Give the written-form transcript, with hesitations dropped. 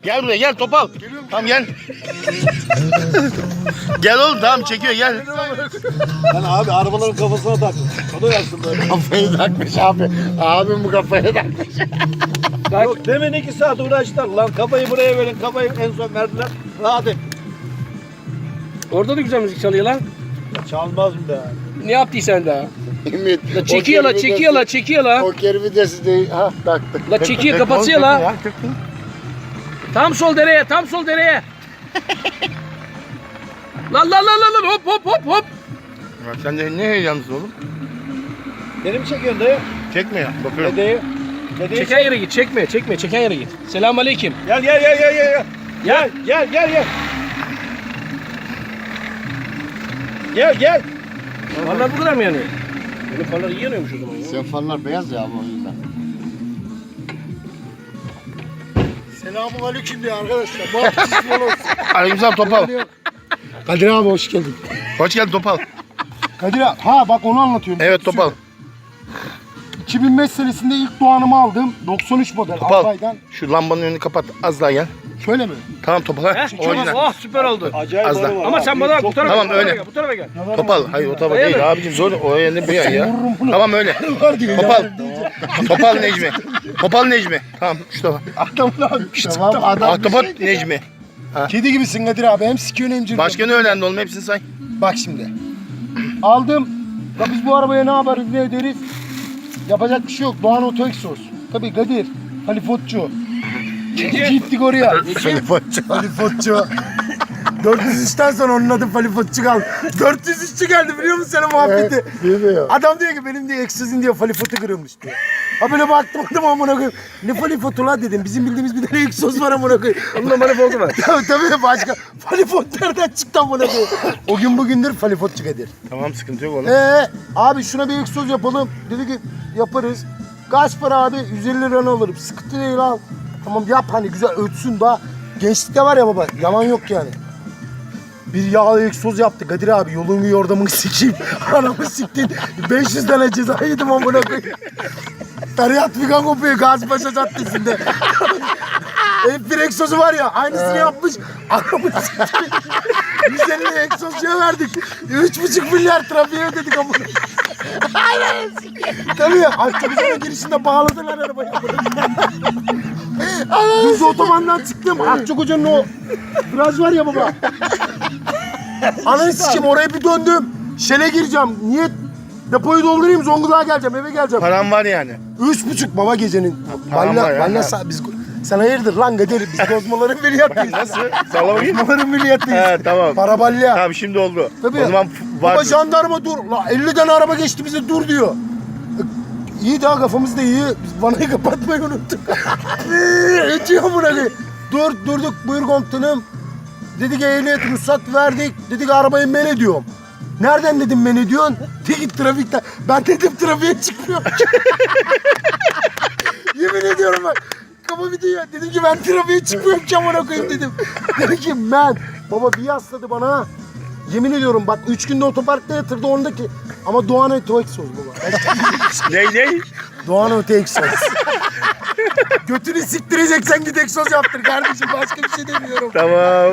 Gel buraya gel Topal. Tamam gel. Gel oğlum tamam çekiyor gel. Lan abi arabaların kafasına takmış. O da yapsın böyle. Kafayı takmış abi. Abim bu kafayı takmış. Yok demin 2 saat uğraştılar lan. Kafayı buraya verin. Kafayı en son verdiler. Rahat et. Orada da güzel müzik çalıyor lan. Çalmaz mı da? Ne yaptıysan daha? Ümit. La çekiyor la, çekiyor la, çekiyor la. Poker videosu değil. Ha taktı. La çekiyor, kapatıyor la. Tam sol dereye, tam sol dereye. Lan lan lan lan hop hop hop hop. Ya sen de ne heyecanlısın oğlum? Beni mi çekiyorsun dayı? Çekme ya. Bakıyorum. Dedeyi. Dedeyi Çeken yere git, çekme, çekme, çeken yere git. Selamünaleyküm. Gel gel gel gel gel. Gel gel gel gel. Gel gel. Farlar bu kadar mı yanıyor? Benim farlar iyi yanıyormuş o zaman ya. Sen fanlar beyaz ya o yüzden. Selamun aleyküm diye arkadaşlar. Muhabbetiniz bol olsun. Aleykümselam Topal. Kadir abi hoş geldin. Hoş geldin Topal. Kadir abi ha bak onu anlatıyorum. Evet Topal. 2005 senesinde ilk Doğan'ımı aldım. 93 model Topal. Albay'dan. Şu lambanın önünü kapat. Az daha gel. Şöyle mi? Tamam Topal. Ha, Heh, o tamam, yüzden. oh süper oldu. Acayip Az da. araba var. Ama sen bana bu tarafa Tamam, gel, bu tarafa öyle. gel, bu tarafa gel. Topal. Hayır o tarafa Dayanın. değil abicim zor. O yönde bu ya. Vururum bunu. Tamam öyle. Topal. Topal Necmi. Topal Necmi. Tamam şu tarafa. Adamın abi. Tamam adam. Ahtapot Necmi. Kedi gibisin Kadir abi. Hem sikiyorsun hem cırlıyorsun. Başka ne öğrendi oğlum hepsini say. Bak şimdi. Aldım. Ya biz bu arabaya ne yaparız ne ederiz? Yapacak bir şey yok. Doğan Oto Exos. Tabii Kadir. Halifotçu. Gittik oraya. Halifotçu. Halifotçu. 403'ten sonra onun adı Halifotçu kaldı. 403'çü geldi biliyor musun senin muhabbeti? Bilmiyorum. Adam diyor ki benim diye egzozun diyor falifotu kırılmış diyor. Ha böyle baktım amına koyayım. Ne falifotu la dedim. Bizim bildiğimiz bir tane egzoz var amına koyayım. Onunla manifoldu var. Tabii başka. Falifot nereden çıktı amına koyayım? O gün bugündür falifotçu Kadir. Tamam sıkıntı yok oğlum. Abi şuna bir egzoz yapalım. Dedi ki yaparız. Kaç para abi? 150 lira alırım. Sıkıntı değil al. Tamam yap hani güzel ötsün daha. Gençlikte var ya baba yalan yok yani. Bir yağlı egzoz yaptı Kadir abi. Yolunu yordamını sikeyim. Anamı siktin. 500 tane ceza yedim amına koyayım. Feryat Figan kopuyor Gazipaşa Caddesi'nde. Bir egzozu var ya aynısını yapmış. Anamı siktin. 150 egzozcuya verdik. 3,5 milyar trafiğe ödedik amına. Tabii Akçakoca'nın girişinde bağladılar arabayı. Düz otobandan çıktım. Akçakoca'nın o viraj var ya baba. Ananı sikeyim oraya bir döndüm. Şele gireceğim. Niye? Depoyu doldurayım Zonguldak'a geleceğim eve geleceğim. Param var yani. 3,5 baba gecenin. Param var ya. Biz sen hayırdır lan Kadir biz Kozmaların milliyettayız. Nasıl? Salla bakayım. Kozmaların milliyettayız. He tamam. Para balya. Tamam şimdi oldu. Tabii. O zaman var. Baba jandarma dur. La 50 tane araba geçti bize dur diyor. İyi daha kafamız da iyi. Biz vanayı kapatmayı unuttuk. Ötüyor buna koyayım. Durduk buyur komutanım. Dedik ehliyet ruhsat verdik. Dedik arabayı men ediyorum. Nereden dedim men ediyorsun? Dedi trafikten. Ben dedim trafiğe çıkmıyorum. Yemin ediyorum bak. Kafa bir dünya. Dedim ki ben trafiğe çıkmıyorum ki amına koyayım dedim. Dedi ki men. Baba bir yasladı bana. Yemin ediyorum bak 3 günde otoparkta yatırdı ondaki. Ama Doğan Oto Exos baba. Ne? Doğan Oto Exos. Götünü siktireceksen git egzoz yaptır kardeşim. Başka bir şey demiyorum. Tamam.